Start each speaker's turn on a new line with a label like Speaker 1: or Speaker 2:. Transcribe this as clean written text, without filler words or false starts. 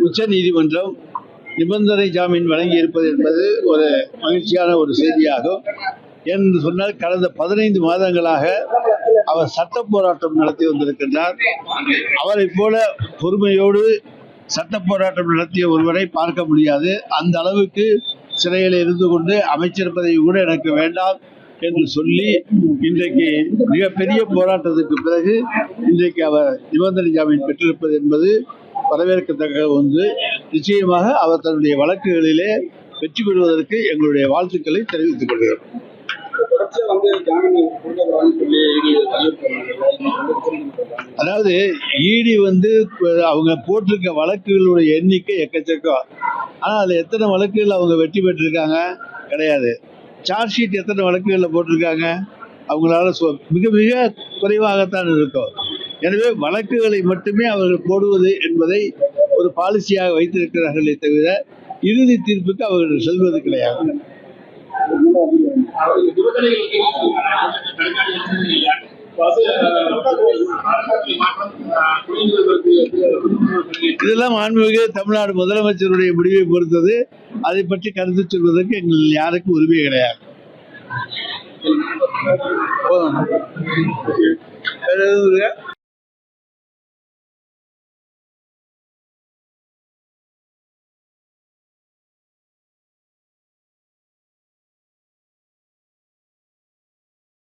Speaker 1: உச்ச நீதிமன்றம் நிபந்தனை ஜாமீன் வழங்கி இருப்பது என்பது ஒரு மகிழ்ச்சியான ஒரு செய்தியாகும். என்று சொன்னால் கடந்த 15 மாதங்களாக அவர் சட்ட போராட்டம் நடத்தி வந்திருக்கின்றார். அவரை போல பொறுமையோடு சட்ட போராட்டம் நடத்திய ஒருவரை பார்க்க முடியாது. அந்த அளவுக்கு சிறையில் இருந்து கொண்டு அமைச்சர் பதவி கூட எனக்கு வேண்டாம் என்று சொல்லி இன்றைக்கு மிகப்பெரிய போராட்டத்துக்கு பிறகு இன்றைக்கு அவர் நிபந்தனை ஜாமீன் பெற்றிருப்பது என்பது வரவேற்கத்தக்க ஒன்று. நிச்சயமாக அவர் தன்னுடைய வழக்குகளிலே வெற்றி பெறுவதற்கு எங்களுடைய வாழ்த்துக்களை தெரிவித்துக் கொள்கிறோம். அதாவது ஈடி அவங்க போட்டிருக்க வழக்குகளுடைய எண்ணிக்கை எக்கச்சக்கம். ஆனால் அதில் எத்தனை வழக்குகள் அவங்க வெற்றி பெற்றிருக்காங்க? கிடையாது. சார்ஜ் ஷீட் எத்தனை வழக்குகளில் போட்டிருக்காங்க? அவங்களால மிக மிக குறைவாகத்தான் இருக்கும். எனவே வழக்குகளை மட்டுமே அவர்கள் போடுவது என்பதை ஒரு பாலிசியாக வைத்திருக்கிறார்களே தவிர இறுதி தீர்ப்புக்கு அவர்கள் செல்வது கிடையாது. இதெல்லாம் மாண்புமிகு தமிழ்நாடு முதலமைச்சருடைய முடிவை பொறுத்தது. அதை பற்றி கருத்து சொல்வதற்கு எங்கள் யாருக்கும் உரிமை கிடையாது.